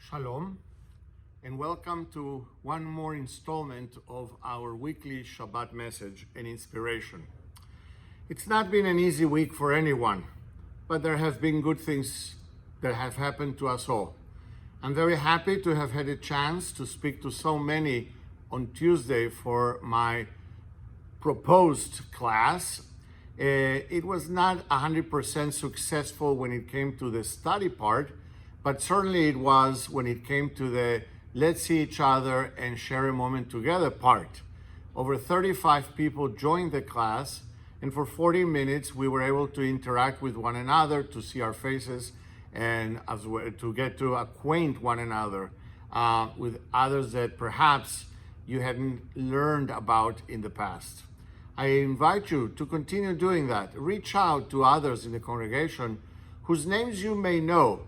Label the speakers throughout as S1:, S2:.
S1: Shalom, and welcome to one more installment of our weekly Shabbat message and inspiration. It's not been an easy week for anyone, but there have been good things that have happened to us all. I'm very happy to have had a chance to speak to so many on Tuesday for my proposed class. It was not 100% successful when it came to the study part, but certainly it was when it came to the let's see each other and share a moment together part. Over 35 people joined the class, and for 40 minutes we were able to interact with one another, to see our faces, and as well, to get to acquaint one another with others that perhaps you hadn't learned about in the past. I invite you to continue doing that. Reach out to others in the congregation whose names you may know,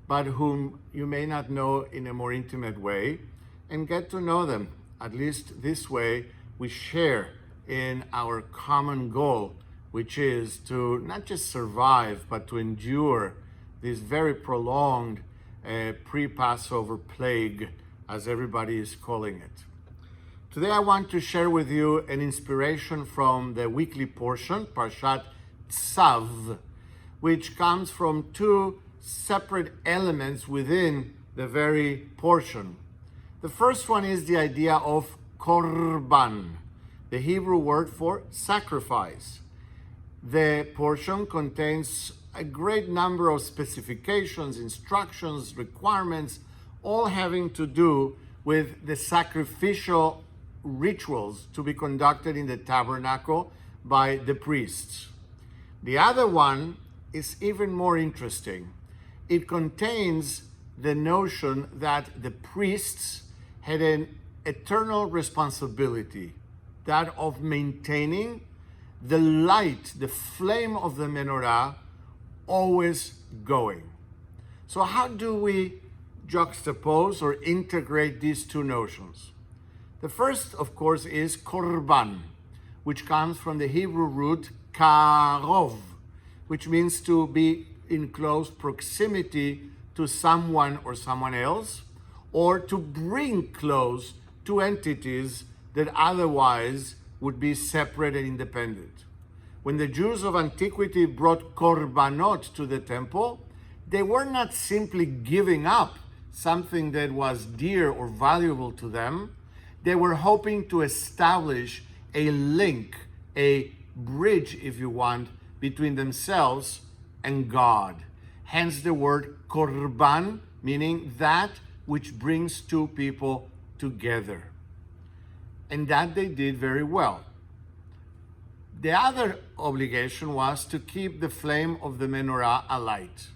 S1: but whom you may not know in a more intimate way, and get to know them. At least this way we share in our common goal, which is to not just survive, but to endure this very prolonged pre-Passover plague, as everybody is calling it. Today I want to share with you an inspiration from the weekly portion, Parshat TZAV, which comes from two separate elements within the very portion. The first one is the idea of korban, the Hebrew word for sacrifice. The portion contains a great number of specifications, instructions, requirements, all having to do with the sacrificial rituals to be conducted in the tabernacle by the priests. The other one is even more interesting. It contains the notion that the priests had an eternal responsibility, that of maintaining the light, the flame of the menorah, always going. So how do we juxtapose or integrate these two notions? The first, of course, is korban, which comes from the Hebrew root karov, which means to be in close proximity to someone or someone else, or to bring close to entities that otherwise would be separate and independent. When the Jews of antiquity brought korbanot to the temple, they were not simply giving up something that was dear or valuable to them. They were hoping to establish a link, a bridge, if you want, between themselves and God. Hence the word korban, meaning that which brings two people together. And that they did very well. The other obligation was to keep the flame of the menorah alight.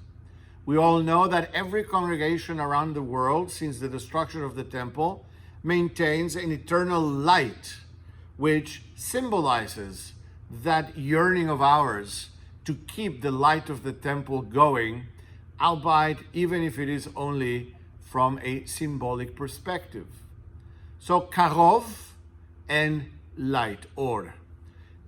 S1: We all know that every congregation around the world, since the destruction of the temple, maintains an eternal light, which symbolizes that yearning of ours to keep the light of the temple going, albeit even if it is only from a symbolic perspective. So karov and light, or.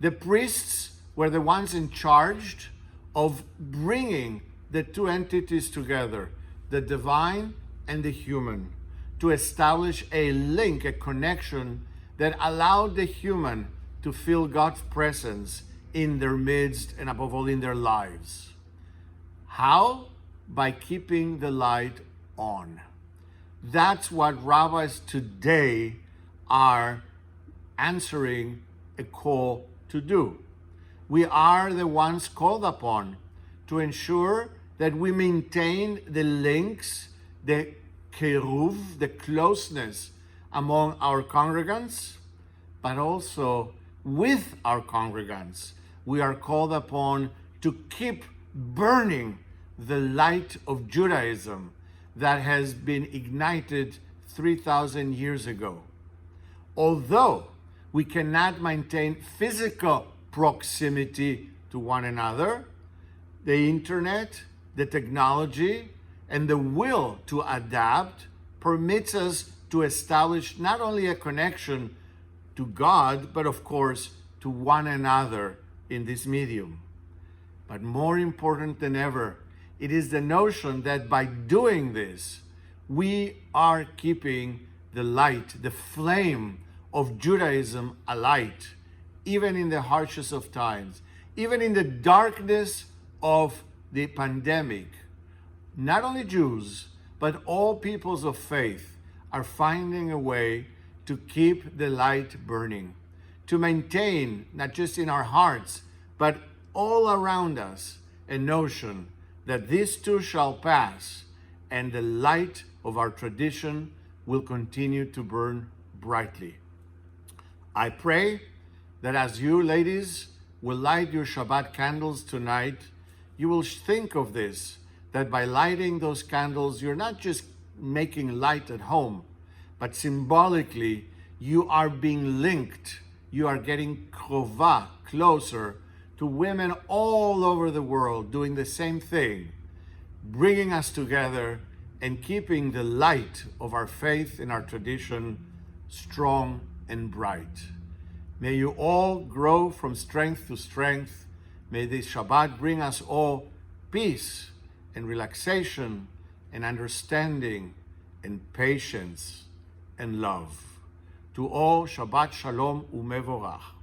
S1: The priests were the ones in charge of bringing the two entities together, the divine and the human, to establish a link, a connection that allowed the human to feel God's presence in their midst and above all in their lives. How? By keeping the light on. That's what rabbis today are answering a call to do. We are the ones called upon to ensure that we maintain the links, the keruv, the closeness among our congregants, but also with our congregants. We are called upon to keep burning the light of Judaism that has been ignited 3,000 years ago. Although we cannot maintain physical proximity to one another, the internet, the technology, and the will to adapt permits us to establish not only a connection to God, but of course to one another in this medium. But more important than ever, it is the notion that by doing this, we are keeping the light, the flame of Judaism alight, even in the harshest of times, even in the darkness of the pandemic. Not only Jews, but all peoples of faith are finding a way to keep the light burning, to maintain, not just in our hearts, but all around us, a notion that this too shall pass, and the light of our tradition will continue to burn brightly. I pray that as you ladies will light your Shabbat candles tonight, you will think of this, that by lighting those candles, you're not just making light at home, but symbolically, you are being linked. You are getting krovah, closer, to women all over the world doing the same thing, bringing us together and keeping the light of our faith and our tradition strong and bright. May you all grow from strength to strength. May this Shabbat bring us all peace and relaxation and understanding and patience and love. To all, Shabbat Shalom u'mevorach.